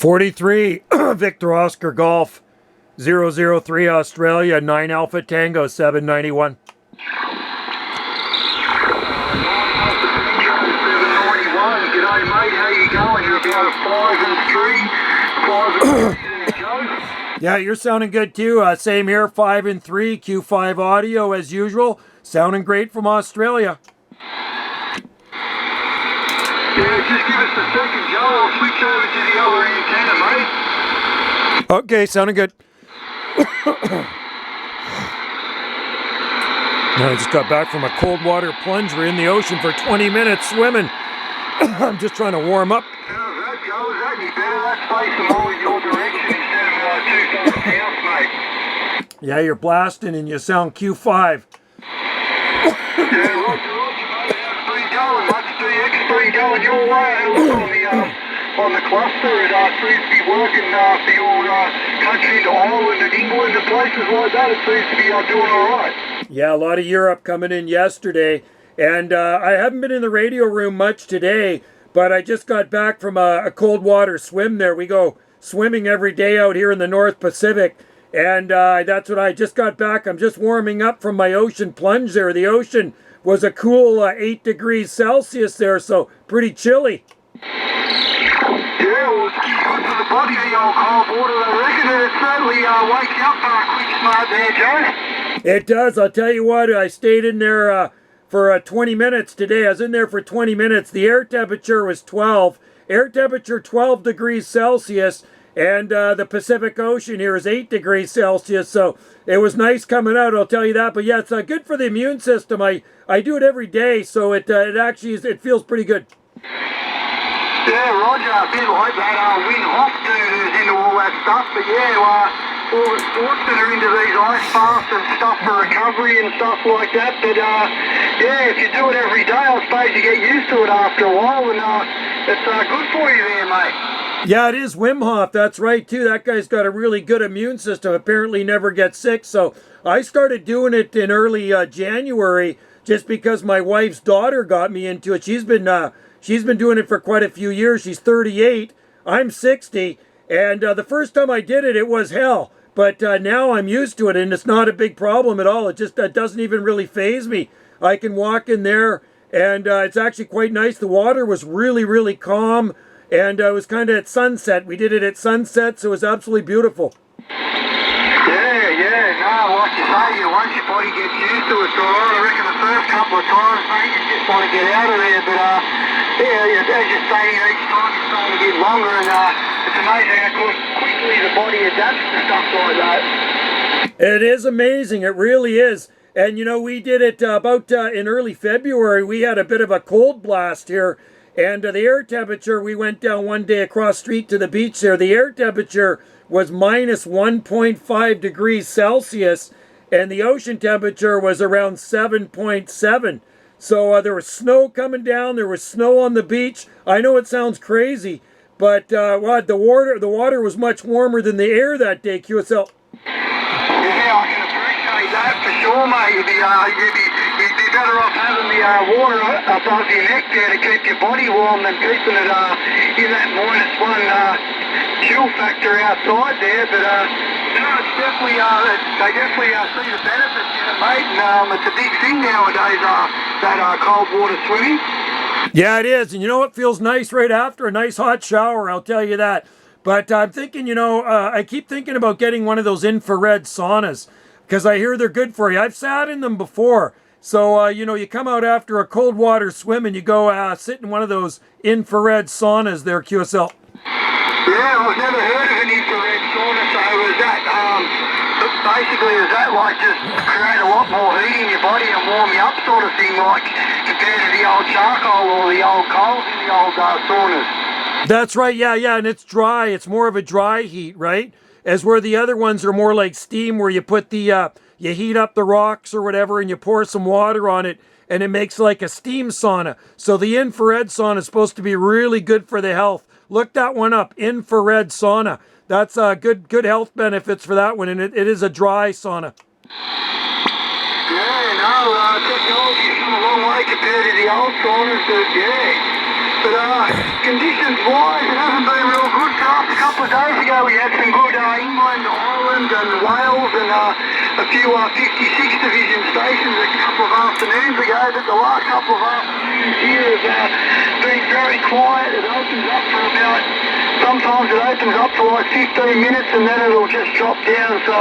43 Victor Oscar Golf 003 Australia 9 Alpha Tango 791. G'day mate, how you going? You're about 5 and 3. Yeah, you're sounding good too. Same here, 5 and 3, Q5 audio as usual. Sounding great from Australia. Yeah, just give us a second, Joe. I'll switch over to the other antenna, mate. Okay, sounding good. I just got back from a cold water plunge. We're in the ocean for 20 minutes swimming. I'm just trying to warm up. How's that, Joe? Is that any better? That's facing more in your direction instead of too far south, mate. Yeah, you're blasting and you sound Q5. Yeah, roger, mate. How's it been going? Much DX been going your way. On the cluster, it seems to be working for your country into Ireland and England and places like that. It seems to be doing all right. Yeah, a lot of Europe coming in yesterday. And I haven't been in the radio room much today, but I just got back from a cold water swim there. We go swimming every day out here in the North Pacific. And that's what I just got back. I'm just warming up from my ocean plunge there. The ocean was a cool 8 degrees Celsius there, so pretty chilly. Yeah, well, it's good for the body, the old cold water, I reckon. And it certainly wakes you up quick smart there, Joe. It does. I'll tell you what, I stayed in there for 20 minutes today. I was in there for 20 minutes. The air temperature was 12. Air temperature 12 degrees Celsius. And the Pacific Ocean here is 8 degrees Celsius. So it was nice coming out, I'll tell you that. But yeah, it's good for the immune system. I do it every day, so it actually it feels pretty good. Yeah, Roger, a bit like that Win Hoff dude who's into all that stuff. But yeah, all the sports that are into these ice baths and stuff for recovery and stuff like that. But yeah, if you do it every day, I suppose you get used to it after a while, and it's good for you there, mate. Yeah, it is Wim Hof. That's right, too. That guy's got a really good immune system. Apparently never gets sick. So I started doing it in early January just because my wife's daughter got me into it. She's been doing it for quite a few years. She's 38. I'm 60. And the first time I did it, it was hell. But now I'm used to it, and it's not a big problem at all. It just doesn't even really faze me. I can walk in there, and it's actually quite nice. The water was really, really calm, and it was kind of at sunset. We did it at sunset, so it was absolutely beautiful. Yeah, no, like you say, once your body gets used to it, so I reckon the first couple of times, mate, you just want to get out of there, but yeah, as you're saying, each time it's starting to get longer, and it's amazing how quickly the body adapts to stuff like that. It is amazing, it really is. And you know, we did it about in early February. We had a bit of a cold blast here, and the air temperature, we went down one day across the street to the beach there. The air temperature was minus 1.5 degrees Celsius, and the ocean temperature was around 7.7. So there was snow coming down. There was snow on the beach. I know it sounds crazy, but the water was much warmer than the air that day, QSL. Yeah, I can appreciate that for sure, mate. You'd be better off having the water above your neck there to keep your body warm than keeping it in that -1 chill factor outside there. But no, it's definitely they definitely see the benefits in it, mate. And it's a big thing nowadays. That cold water swimming. Yeah, it is. And you know what feels nice right after? A nice hot shower, I'll tell you that. But I'm thinking, I keep thinking about getting one of those infrared saunas because I hear they're good for you. I've sat in them before. So, you come out after a cold water swim and you go sit in one of those infrared saunas there, QSL. Yeah, I've never heard of an infrared sauna. So is that, basically, is that like just create a lot more heat in your body and warm you up sort of thing, like compared to the old charcoal or the old coal in the old saunas? That's right, yeah, and it's dry. It's more of a dry heat, right? As where the other ones are more like steam, where you put you heat up the rocks or whatever and you pour some water on it and it makes like a steam sauna. So the infrared sauna is supposed to be really good for the health. Look that one up, infrared sauna. That's good health benefits for that one, and it is a dry sauna. Yeah, no, technology's come a long way compared to the old saunas, but yeah. But conditions-wise, it hasn't been real good for us a couple couple of days ago we had some good England, Ireland and Wales and a few 56 division stations a couple of afternoons ago, but the last couple of afternoons here have been very quiet. It opens up for about, sometimes it opens up for like 15 minutes and then it'll just drop down. So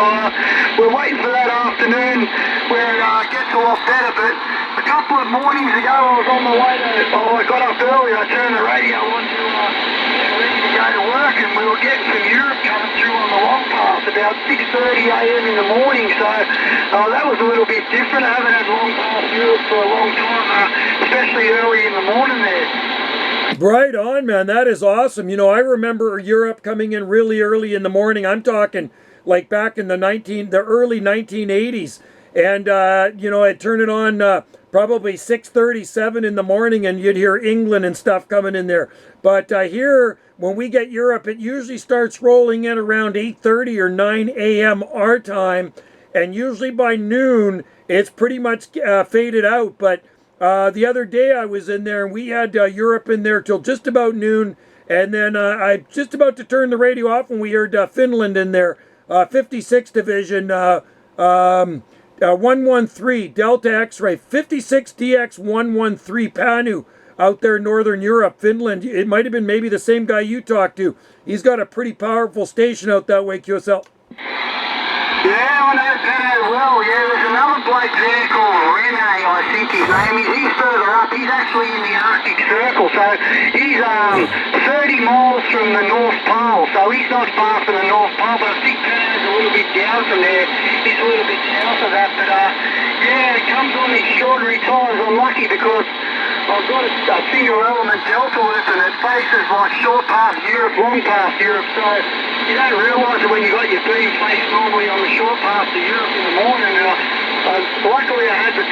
we're waiting for that afternoon where it gets a lot better. But a couple of mornings ago I was on my way to, I got up early, I turned the radio on to ready to go to work, and we were getting some Europe coming through on the long pass about 6:30 a.m. in the morning. So that was a little bit different. I haven't had long pass Europe for a long time, especially early in the morning there. Right on, man. That is awesome. You know, I remember Europe coming in really early in the morning. I'm talking like back in the early 1980s, and you know, I'd turn it on probably 6:37 in the morning, and you'd hear England and stuff coming in there. But here, when we get Europe, it usually starts rolling in around 8:30 or 9 a.m. our time, and usually by noon it's pretty much faded out. But the other day I was in there and we had Europe in there till just about noon, and then I just about to turn the radio off when we heard Finland in there, 56 Division, 113 Delta X-ray, 56 DX 113 Panu out there in Northern Europe, Finland. It might have been maybe the same guy you talked to. He's got a pretty powerful station out that way, QSL. Yeah, I know that well. Yeah, there's another bloke there called Rene, I think his name is. He's further up. He's actually in the Arctic Circle. So he's 30 miles from the North Pole. So he's not far from the North Pole, but I think Pana's a little bit down from there. He's a little bit south of that. But yeah, it comes on extraordinary times. I'm lucky because I've got a single element delta loop and it faces like short past Europe, long past Europe. So you don't realise it when you got your beam placed normally on the short path to Europe in the morning. Luckily I had the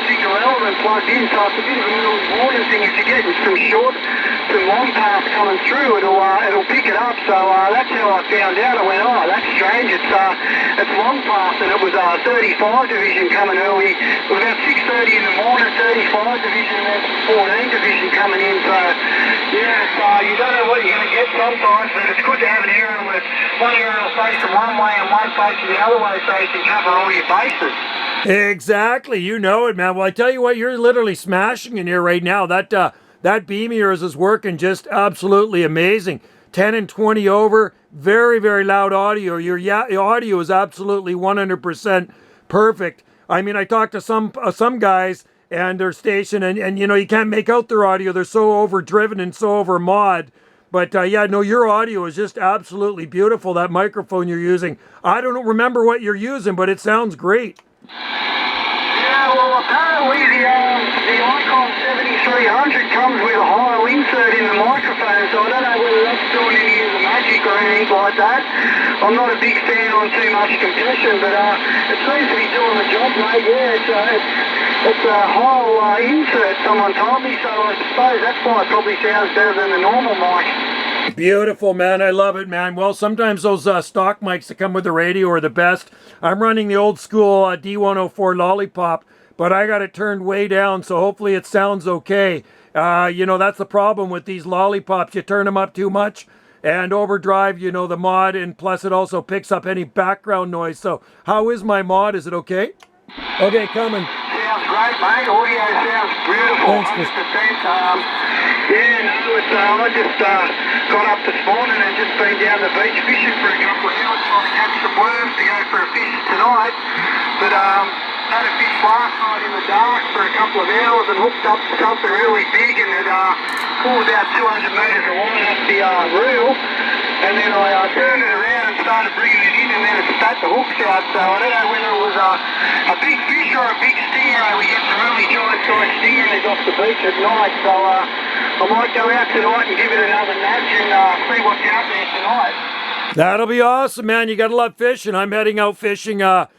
single element plugged in, so it's a bit of an early morning thing. If you're getting some short, some long paths coming through, it'll pick it up. So that's how I found out. I went, oh, that's strange. It's long path, and it was 35 division coming early. It was about 6:30 in the morning, 35 division, and then 14 division coming in. So yeah, so you don't know what you're going to get sometimes, but it's good to have an aerial with one aerial facing one way and one facing the other way, so you can cover all your bases. Exactly, you know it, man. Well, I tell you what, you're literally smashing in here right now. That beam of yours is working just absolutely amazing. 10 and 20 over, very, very loud audio. Your audio is absolutely 100% perfect. I mean, I talked to some guys and their station, and you know, you can't make out their audio. They're so overdriven and so over mod. But yeah, no, your audio is just absolutely beautiful. That microphone you're using, I don't remember what you're using, but it sounds great. Yeah, well, apparently the Icon 7300 comes with a hollow insert in the microphone, so I don't know whether that's doing any of the magic or anything like that. I'm not a big fan on too much compression, but it seems to be doing the job, mate. Yeah, it's a hollow insert, someone told me, so I suppose that's why it probably sounds better than the normal mic. Beautiful, man. I love it, man. Well, sometimes those stock mics that come with the radio are the best. I'm running the old school D104 Lollipop, but I got it turned way down, so hopefully it sounds okay. You know, that's the problem with these lollipops. You turn them up too much and overdrive, you know, the mod, and plus it also picks up any background noise. So how is my mod? Is it okay? Okay, coming. Sounds great, mate. Audio sounds beautiful. Thanks, 100%. Yeah, no, I just got up this morning and just been down the beach fishing for a couple of hours trying to catch some worms to go for a fish tonight. But had a fish last night in the dark for a couple of hours and hooked up to something really big, and it pulled about 200 metres of line off the reel. And then I turned it around and started bringing it in, and then it spat the hooks out. So I don't know whether it was a big fish or a big stingray. We get some really giant size stingrays off the beach at night. So I might go out tonight and give it another nudge and see what's out there tonight. That'll be awesome, man. You gotta love fishing. I'm heading out fishing up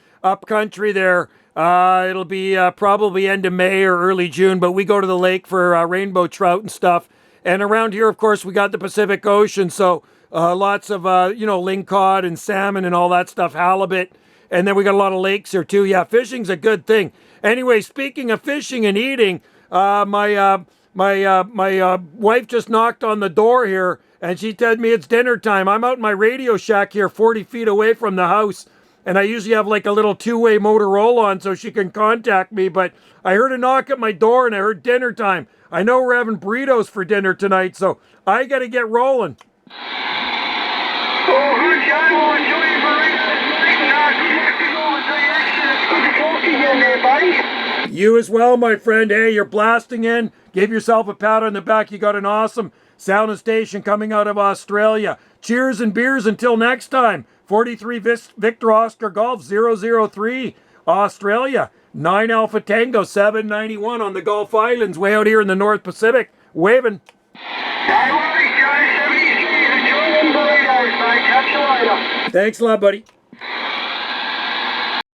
country there. It'll be probably end of May or early June, but we go to the lake for rainbow trout and stuff. And around here, of course, we got the Pacific Ocean, so lots of, you know, lingcod and salmon and all that stuff, halibut. And then we got a lot of lakes here too. Yeah, fishing's a good thing. Anyway, speaking of fishing and eating, my wife just knocked on the door here, and she told me it's dinner time. I'm out in my Radio Shack here 40 feet away from the house, and I usually have like a little two-way Motorola on so she can contact me, but I heard a knock at my door and I heard dinner time. I know we're having burritos for dinner tonight, so I gotta get rolling. Oh, good game. Well, enjoy your burritos, mate, and good luck with the action. It's good to talk again there, buddy. You as well, my friend. Hey, you're blasting in. Give yourself a pat on the back. You got an awesome sound and station coming out of Australia. Cheers and beers until next time. 43 Victor Oscar Golf 003, Australia. 9 Alpha Tango 791 on the Gulf Islands, way out here in the North Pacific. Waving. No worries, Joe. 73. Enjoy them burritos, mate. Catch you later. Thanks a lot, buddy.